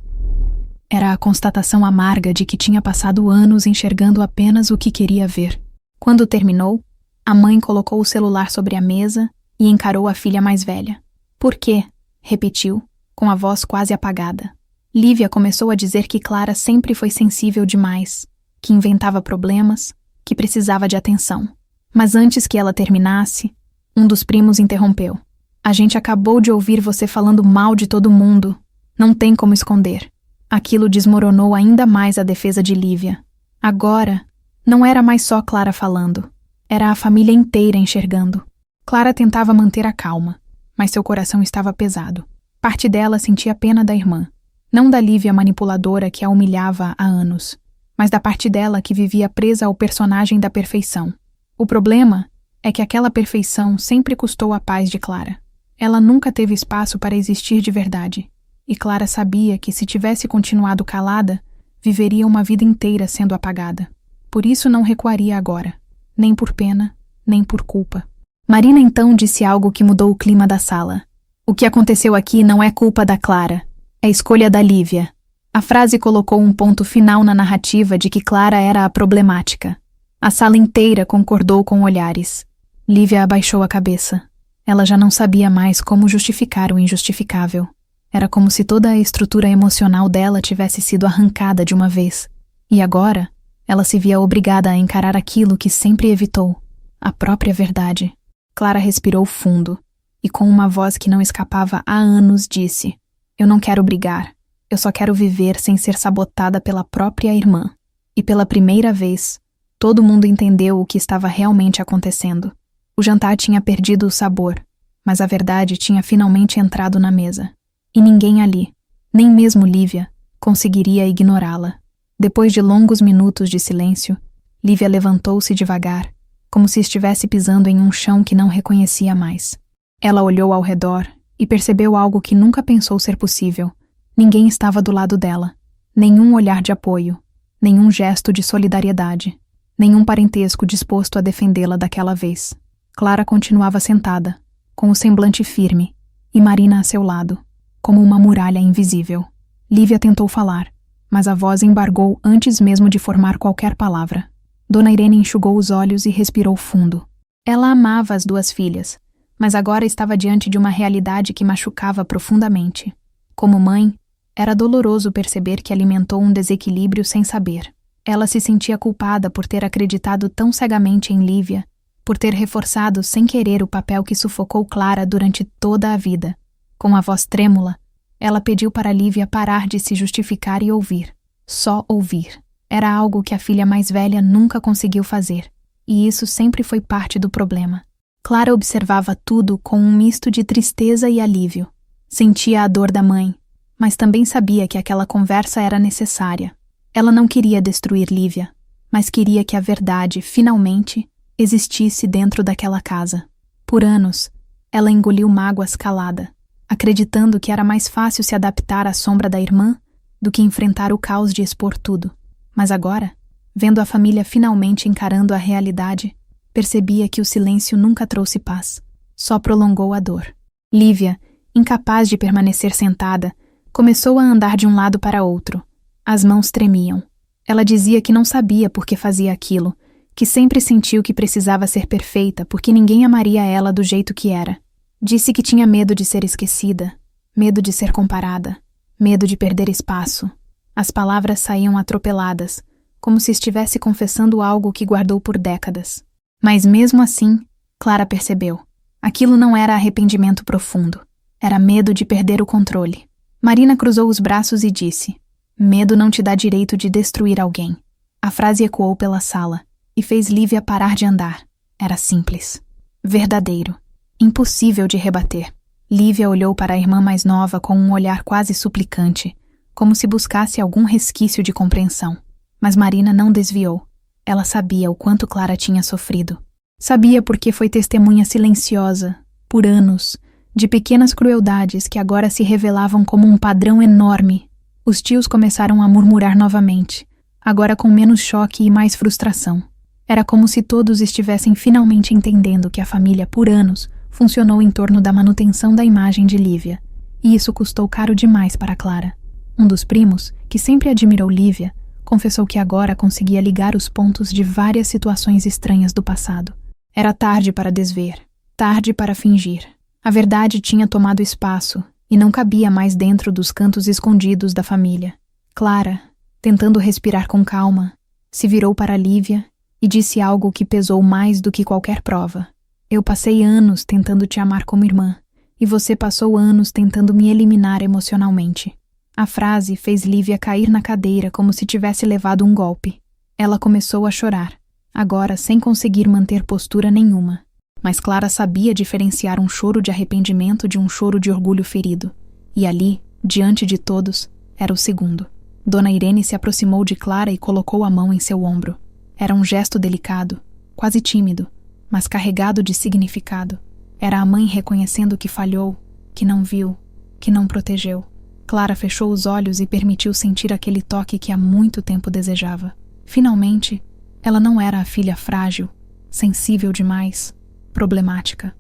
Era a constatação amarga de que tinha passado anos enxergando apenas o que queria ver. Quando terminou, a mãe colocou o celular sobre a mesa e encarou a filha mais velha. "Por quê?", repetiu, com a voz quase apagada. Lívia começou a dizer que Clara sempre foi sensível demais, que inventava problemas, que precisava de atenção. Mas antes que ela terminasse, um dos primos interrompeu. "A gente acabou de ouvir você falando mal de todo mundo. Não tem como esconder." Aquilo desmoronou ainda mais a defesa de Lívia. Agora, não era mais só Clara falando. Era a família inteira enxergando. Clara tentava manter a calma, mas seu coração estava pesado. Parte dela sentia pena da irmã. Não da Lívia manipuladora que a humilhava há anos, mas da parte dela que vivia presa ao personagem da perfeição. O problema é que aquela perfeição sempre custou a paz de Clara. Ela nunca teve espaço para existir de verdade. E Clara sabia que se tivesse continuado calada, viveria uma vida inteira sendo apagada. Por isso não recuaria agora, nem por pena, nem por culpa. Marina então disse algo que mudou o clima da sala. "O que aconteceu aqui não é culpa da Clara, é escolha da Lívia." A frase colocou um ponto final na narrativa de que Clara era a problemática. A sala inteira concordou com olhares. Lívia abaixou a cabeça. Ela já não sabia mais como justificar o injustificável. Era como se toda a estrutura emocional dela tivesse sido arrancada de uma vez. E agora, ela se via obrigada a encarar aquilo que sempre evitou, a própria verdade. Clara respirou fundo, e com uma voz que não escapava há anos disse: "Eu não quero brigar. Eu só quero viver sem ser sabotada pela própria irmã." E pela primeira vez, todo mundo entendeu o que estava realmente acontecendo. O jantar tinha perdido o sabor, mas a verdade tinha finalmente entrado na mesa. E ninguém ali, nem mesmo Lívia, conseguiria ignorá-la. Depois de longos minutos de silêncio, Lívia levantou-se devagar, como se estivesse pisando em um chão que não reconhecia mais. Ela olhou ao redor e percebeu algo que nunca pensou ser possível. Ninguém estava do lado dela. Nenhum olhar de apoio, nenhum gesto de solidariedade, nenhum parentesco disposto a defendê-la daquela vez. Clara continuava sentada, com o semblante firme, e Marina a seu lado, como uma muralha invisível. Lívia tentou falar, mas a voz embargou antes mesmo de formar qualquer palavra. Dona Irene enxugou os olhos e respirou fundo. Ela amava as duas filhas, mas agora estava diante de uma realidade que machucava profundamente. Como mãe, era doloroso perceber que alimentou um desequilíbrio sem saber. Ela se sentia culpada por ter acreditado tão cegamente em Lívia, por ter reforçado sem querer o papel que sufocou Clara durante toda a vida. Com a voz trêmula, ela pediu para Lívia parar de se justificar e ouvir. Só ouvir. Era algo que a filha mais velha nunca conseguiu fazer, e isso sempre foi parte do problema. Clara observava tudo com um misto de tristeza e alívio. Sentia a dor da mãe, mas também sabia que aquela conversa era necessária. Ela não queria destruir Lívia, mas queria que a verdade, finalmente, existisse dentro daquela casa. Por anos, ela engoliu mágoas calada, acreditando que era mais fácil se adaptar à sombra da irmã do que enfrentar o caos de expor tudo. Mas agora, vendo a família finalmente encarando a realidade, percebia que o silêncio nunca trouxe paz, só prolongou a dor. Lívia, incapaz de permanecer sentada, começou a andar de um lado para outro. As mãos tremiam. Ela dizia que não sabia por que fazia aquilo, que sempre sentiu que precisava ser perfeita porque ninguém amaria ela do jeito que era. Disse que tinha medo de ser esquecida, medo de ser comparada, medo de perder espaço. As palavras saíam atropeladas, como se estivesse confessando algo que guardou por décadas. Mas mesmo assim, Clara percebeu. Aquilo não era arrependimento profundo. Era medo de perder o controle. Marina cruzou os braços e disse: "Medo não te dá direito de destruir alguém." A frase ecoou pela sala e fez Lívia parar de andar. Era simples. Verdadeiro. Impossível de rebater. Lívia olhou para a irmã mais nova com um olhar quase suplicante, como se buscasse algum resquício de compreensão. Mas Marina não desviou. Ela sabia o quanto Clara tinha sofrido. Sabia porque foi testemunha silenciosa, por anos, de pequenas crueldades que agora se revelavam como um padrão enorme. Os tios começaram a murmurar novamente, agora com menos choque e mais frustração. Era como se todos estivessem finalmente entendendo que a família, por anos, funcionou em torno da manutenção da imagem de Lívia, e isso custou caro demais para Clara. Um dos primos, que sempre admirou Lívia, confessou que agora conseguia ligar os pontos de várias situações estranhas do passado. Era tarde para desver, tarde para fingir. A verdade tinha tomado espaço e não cabia mais dentro dos cantos escondidos da família. Clara, tentando respirar com calma, se virou para Lívia e disse algo que pesou mais do que qualquer prova. Eu passei anos tentando te amar como irmã, e você passou anos tentando me eliminar emocionalmente. A frase fez Lívia cair na cadeira como se tivesse levado um golpe. Ela começou a chorar, agora sem conseguir manter postura nenhuma. Mas Clara sabia diferenciar um choro de arrependimento de um choro de orgulho ferido. E ali, diante de todos, era o segundo. Dona Irene se aproximou de Clara e colocou a mão em seu ombro. Era um gesto delicado, quase tímido, mas carregado de significado. Era a mãe reconhecendo que falhou, que não viu, que não protegeu. Clara fechou os olhos e permitiu sentir aquele toque que há muito tempo desejava. Finalmente, ela não era a filha frágil, sensível demais, problemática.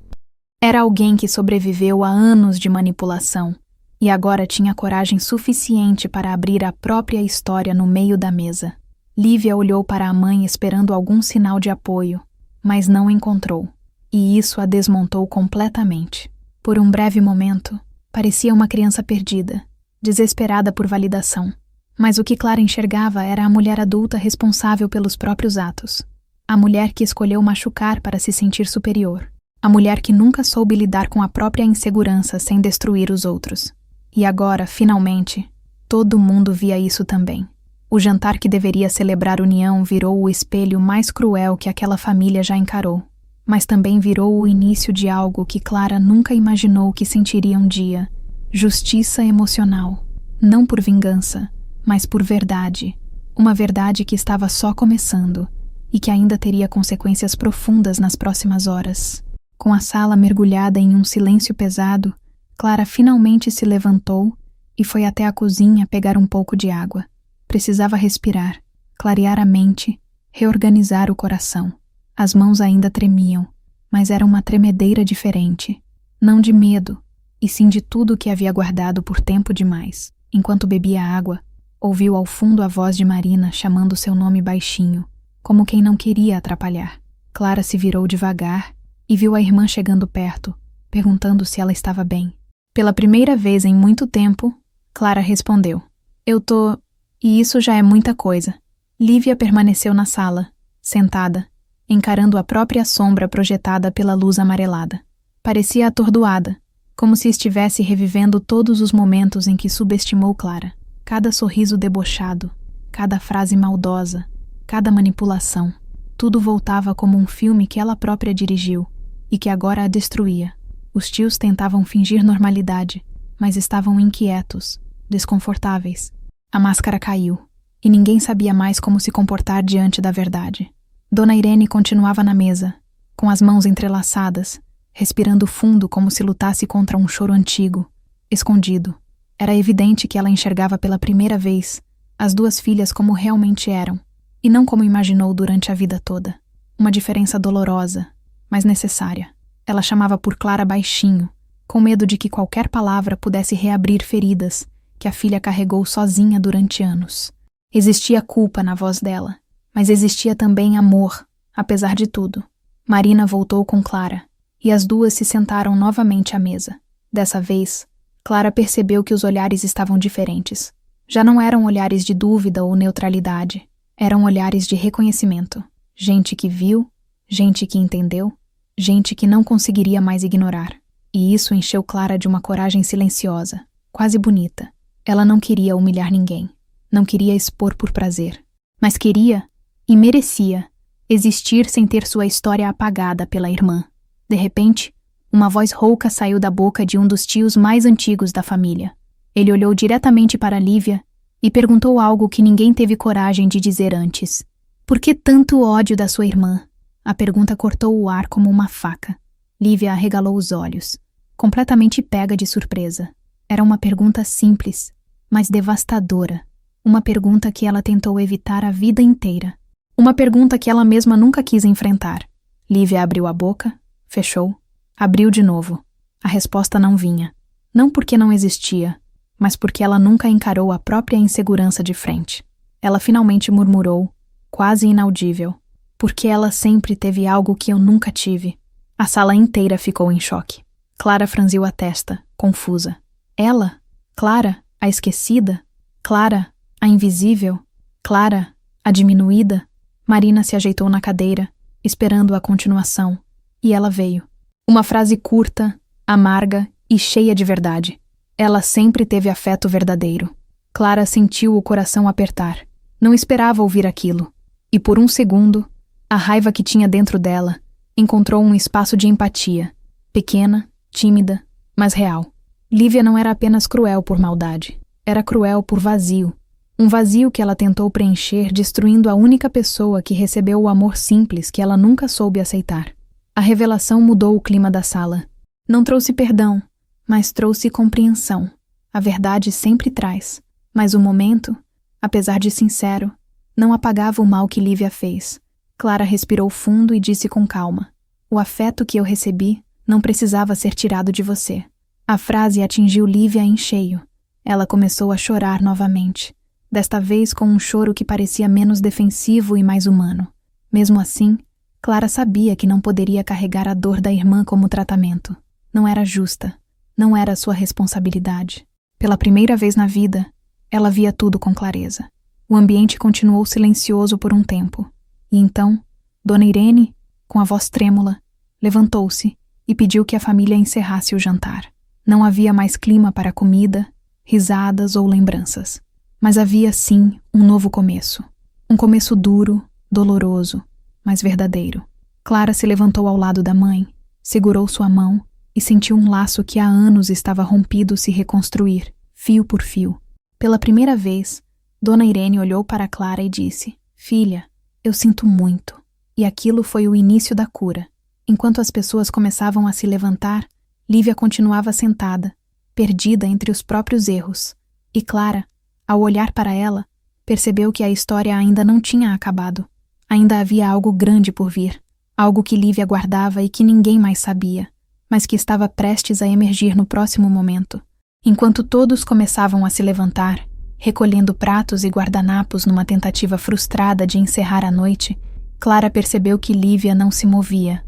Era alguém que sobreviveu a anos de manipulação e agora tinha coragem suficiente para abrir a própria história no meio da mesa. Lívia olhou para a mãe esperando algum sinal de apoio, mas não encontrou, e isso a desmontou completamente. Por um breve momento, parecia uma criança perdida, desesperada por validação. Mas o que Clara enxergava era a mulher adulta responsável pelos próprios atos. A mulher que escolheu machucar para se sentir superior. A mulher que nunca soube lidar com a própria insegurança sem destruir os outros. E agora, finalmente, todo mundo via isso também. O jantar que deveria celebrar união virou o espelho mais cruel que aquela família já encarou. Mas também virou o início de algo que Clara nunca imaginou que sentiria um dia. Justiça emocional. Não por vingança, mas por verdade. Uma verdade que estava só começando e que ainda teria consequências profundas nas próximas horas. Com a sala mergulhada em um silêncio pesado, Clara finalmente se levantou e foi até a cozinha pegar um pouco de água. Precisava respirar, clarear a mente, reorganizar o coração. As mãos ainda tremiam, mas era uma tremedeira diferente. Não de medo, e sim de tudo que havia guardado por tempo demais. Enquanto bebia água, ouviu ao fundo a voz de Marina chamando seu nome baixinho, como quem não queria atrapalhar. Clara se virou devagar e viu a irmã chegando perto, perguntando se ela estava bem. Pela primeira vez em muito tempo, Clara respondeu: "Eu tô... E isso já é muita coisa." Lívia permaneceu na sala, sentada, encarando a própria sombra projetada pela luz amarelada. Parecia atordoada, como se estivesse revivendo todos os momentos em que subestimou Clara. Cada sorriso debochado, cada frase maldosa, cada manipulação. Tudo voltava como um filme que ela própria dirigiu e que agora a destruía. Os tios tentavam fingir normalidade, mas estavam inquietos, desconfortáveis. A máscara caiu, e ninguém sabia mais como se comportar diante da verdade. Dona Irene continuava na mesa, com as mãos entrelaçadas, respirando fundo como se lutasse contra um choro antigo, escondido. Era evidente que ela enxergava pela primeira vez as duas filhas como realmente eram, e não como imaginou durante a vida toda. Uma diferença dolorosa, mas necessária. Ela chamava por Clara baixinho, com medo de que qualquer palavra pudesse reabrir feridas que a filha carregou sozinha durante anos. Existia culpa na voz dela, mas existia também amor, apesar de tudo. Marina voltou com Clara, e as duas se sentaram novamente à mesa. Dessa vez, Clara percebeu que os olhares estavam diferentes. Já não eram olhares de dúvida ou neutralidade, eram olhares de reconhecimento. Gente que viu, gente que entendeu, gente que não conseguiria mais ignorar. E isso encheu Clara de uma coragem silenciosa, quase bonita. Ela não queria humilhar ninguém, não queria expor por prazer, mas queria, e merecia, existir sem ter sua história apagada pela irmã. De repente, uma voz rouca saiu da boca de um dos tios mais antigos da família. Ele olhou diretamente para Lívia e perguntou algo que ninguém teve coragem de dizer antes. Por que tanto ódio da sua irmã? A pergunta cortou o ar como uma faca. Lívia arregalou os olhos. completamente pega de surpresa. Era uma pergunta simples, mas devastadora. Uma pergunta que ela tentou evitar a vida inteira. Uma pergunta que ela mesma nunca quis enfrentar. Lívia abriu a boca, fechou, abriu de novo. A resposta não vinha. Não porque não existia, mas porque ela nunca encarou a própria insegurança de frente. Ela finalmente murmurou, quase inaudível. Porque ela sempre teve algo que eu nunca tive. A sala inteira ficou em choque. Clara franziu a testa, confusa. Ela? Clara, a esquecida? Clara, a invisível? Clara, a diminuída? Marina se ajeitou na cadeira, esperando a continuação. E ela veio. Uma frase curta, amarga e cheia de verdade. Ela sempre teve afeto verdadeiro. Clara sentiu o coração apertar. Não esperava ouvir aquilo. E por um segundo, a raiva que tinha dentro dela encontrou um espaço de empatia. Pequena, tímida, mas real. Lívia não era apenas cruel por maldade. Era cruel por vazio. Um vazio que ela tentou preencher destruindo a única pessoa que recebeu o amor simples que ela nunca soube aceitar. A revelação mudou o clima da sala. Não trouxe perdão, mas trouxe compreensão. A verdade sempre traz. Mas o momento, apesar de sincero, não apagava o mal que Lívia fez. Clara respirou fundo e disse com calma: "O afeto que eu recebi não precisava ser tirado de você." A frase atingiu Lívia em cheio. Ela começou a chorar novamente, desta vez com um choro que parecia menos defensivo e mais humano. Mesmo assim, Clara sabia que não poderia carregar a dor da irmã como tratamento. Não era justa, não era sua responsabilidade. Pela primeira vez na vida, ela via tudo com clareza. O ambiente continuou silencioso por um tempo. E então, Dona Irene, com a voz trêmula, levantou-se e pediu que a família encerrasse o jantar. Não havia mais clima para comida, risadas ou lembranças. Mas havia, sim, um novo começo. Um começo duro, doloroso, mas verdadeiro. Clara se levantou ao lado da mãe, segurou sua mão e sentiu um laço que há anos estava rompido se reconstruir, fio por fio. Pela primeira vez, Dona Irene olhou para Clara e disse: "Filha, eu sinto muito." E aquilo foi o início da cura. Enquanto as pessoas começavam a se levantar, Lívia continuava sentada, perdida entre os próprios erros. E Clara, ao olhar para ela, percebeu que a história ainda não tinha acabado. Ainda havia algo grande por vir, algo que Lívia guardava e que ninguém mais sabia, mas que estava prestes a emergir no próximo momento. Enquanto todos começavam a se levantar, recolhendo pratos e guardanapos numa tentativa frustrada de encerrar a noite, Clara percebeu que Lívia não se movia.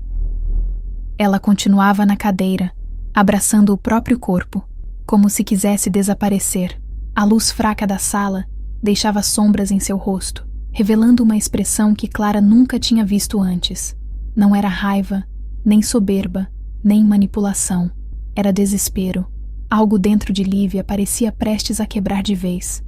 Ela continuava na cadeira, abraçando o próprio corpo, como se quisesse desaparecer. A luz fraca da sala deixava sombras em seu rosto, revelando uma expressão que Clara nunca tinha visto antes. Não era raiva, nem soberba, nem manipulação. Era desespero. Algo dentro de Lívia parecia prestes a quebrar de vez.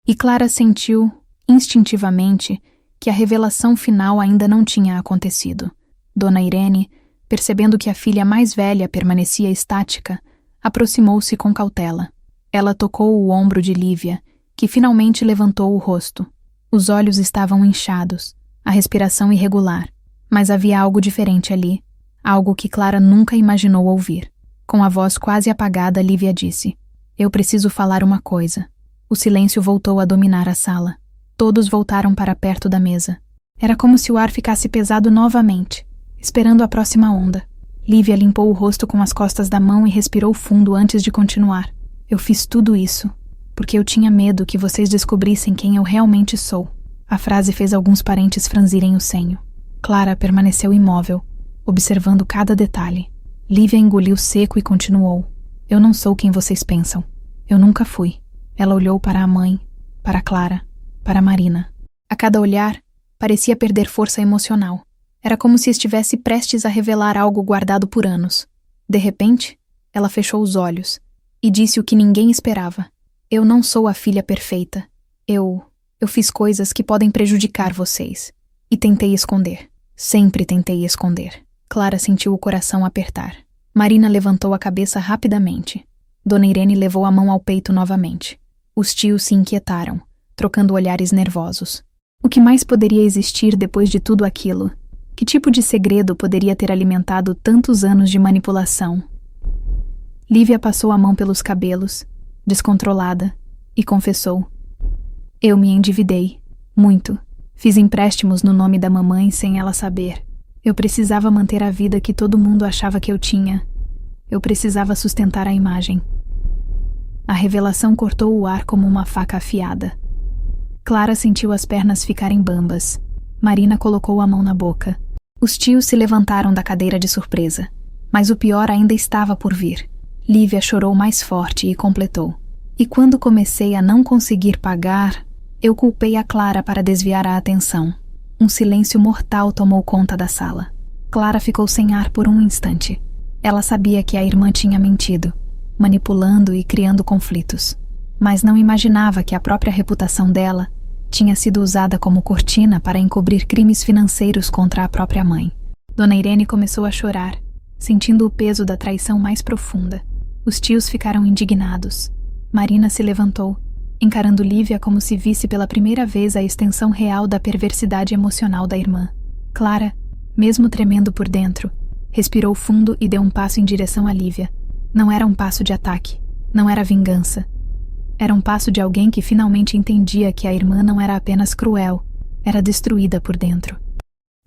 E Clara sentiu, instintivamente, que a revelação final ainda não tinha acontecido. Dona Irene, percebendo que a filha mais velha permanecia estática, aproximou-se com cautela. Ela tocou o ombro de Lívia, que finalmente levantou o rosto. Os olhos estavam inchados, a respiração irregular, mas havia algo diferente ali, algo que Clara nunca imaginou ouvir. Com a voz quase apagada, Lívia disse: "Eu preciso falar uma coisa." O silêncio voltou a dominar a sala. Todos voltaram para perto da mesa. Era como se o ar ficasse pesado novamente, esperando a próxima onda. Lívia limpou o rosto com as costas da mão e respirou fundo antes de continuar. "Eu fiz tudo isso porque eu tinha medo que vocês descobrissem quem eu realmente sou." A frase fez alguns parentes franzirem o senho. Clara permaneceu imóvel, observando cada detalhe. Lívia engoliu seco e continuou: "Eu não sou quem vocês pensam. Eu nunca fui." Ela olhou para a mãe, para Clara, para Marina. A cada olhar, parecia perder força emocional. Era como se estivesse prestes a revelar algo guardado por anos. De repente, ela fechou os olhos e disse o que ninguém esperava: "Eu não sou a filha perfeita. Eu fiz coisas que podem prejudicar vocês. E tentei esconder. Sempre tentei esconder." Clara sentiu o coração apertar. Marina levantou a cabeça rapidamente. Dona Irene levou a mão ao peito novamente. Os tios se inquietaram, trocando olhares nervosos. O que mais poderia existir depois de tudo aquilo? Que tipo de segredo poderia ter alimentado tantos anos de manipulação? Lívia passou a mão pelos cabelos, descontrolada, e confessou. Eu me endividei. Muito. Fiz empréstimos no nome da mamãe sem ela saber. Eu precisava manter a vida que todo mundo achava que eu tinha. Eu precisava sustentar a imagem. A revelação cortou o ar como uma faca afiada. Clara sentiu as pernas ficarem bambas. Marina colocou a mão na boca. Os tios se levantaram da cadeira de surpresa. Mas o pior ainda estava por vir. Lívia chorou mais forte e completou. E quando comecei a não conseguir pagar, eu culpei a Clara para desviar a atenção. Um silêncio mortal tomou conta da sala. Clara ficou sem ar por um instante. Ela sabia que a irmã tinha mentido, manipulando e criando conflitos. Mas não imaginava que a própria reputação dela tinha sido usada como cortina para encobrir crimes financeiros contra a própria mãe. Dona Irene começou a chorar, sentindo o peso da traição mais profunda. Os tios ficaram indignados. Marina se levantou, encarando Lívia como se visse pela primeira vez a extensão real da perversidade emocional da irmã. Clara, mesmo tremendo por dentro, respirou fundo e deu um passo em direção a Lívia. Não era um passo de ataque, não era vingança. Era um passo de alguém que finalmente entendia que a irmã não era apenas cruel, era destruída por dentro.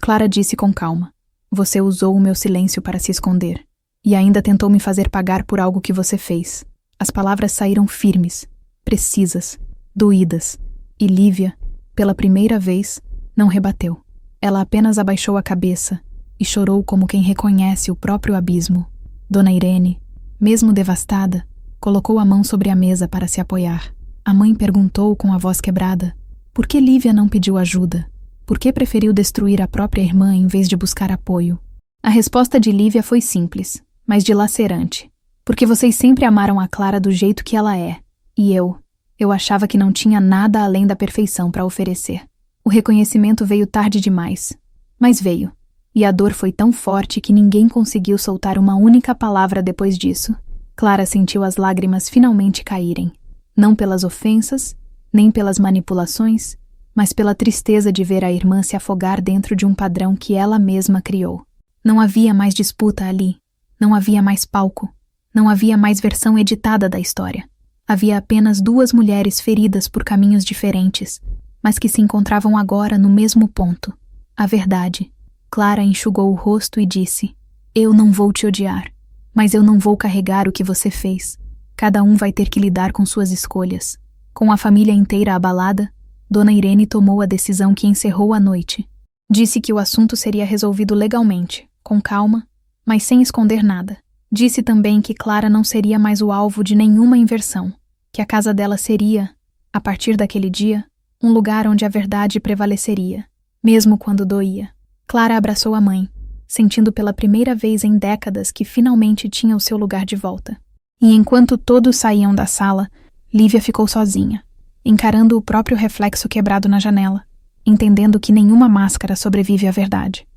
Clara disse com calma: Você usou o meu silêncio para se esconder. E ainda tentou me fazer pagar por algo que você fez. As palavras saíram firmes, precisas, doídas, e Lívia, pela primeira vez, não rebateu. Ela apenas abaixou a cabeça e chorou como quem reconhece o próprio abismo. Dona Irene, mesmo devastada, colocou a mão sobre a mesa para se apoiar. A mãe perguntou com a voz quebrada: por que Lívia não pediu ajuda? Por que preferiu destruir a própria irmã em vez de buscar apoio? A resposta de Lívia foi simples, mas dilacerante. Porque vocês sempre amaram a Clara do jeito que ela é. E eu achava que não tinha nada além da perfeição para oferecer. O reconhecimento veio tarde demais. Mas veio. E a dor foi tão forte que ninguém conseguiu soltar uma única palavra depois disso. Clara sentiu as lágrimas finalmente caírem. Não pelas ofensas, nem pelas manipulações, mas pela tristeza de ver a irmã se afogar dentro de um padrão que ela mesma criou. Não havia mais disputa ali. Não havia mais palco. Não havia mais versão editada da história. Havia apenas duas mulheres feridas por caminhos diferentes, mas que se encontravam agora no mesmo ponto. A verdade. Clara enxugou o rosto e disse: Eu não vou te odiar, mas eu não vou carregar o que você fez. Cada um vai ter que lidar com suas escolhas. Com a família inteira abalada, Dona Irene tomou a decisão que encerrou a noite. Disse que o assunto seria resolvido legalmente, com calma, mas sem esconder nada. Disse também que Clara não seria mais o alvo de nenhuma inversão, que a casa dela seria, a partir daquele dia, um lugar onde a verdade prevaleceria, mesmo quando doía. Clara abraçou a mãe, sentindo pela primeira vez em décadas que finalmente tinha o seu lugar de volta. E enquanto todos saíam da sala, Lívia ficou sozinha, encarando o próprio reflexo quebrado na janela, entendendo que nenhuma máscara sobrevive à verdade.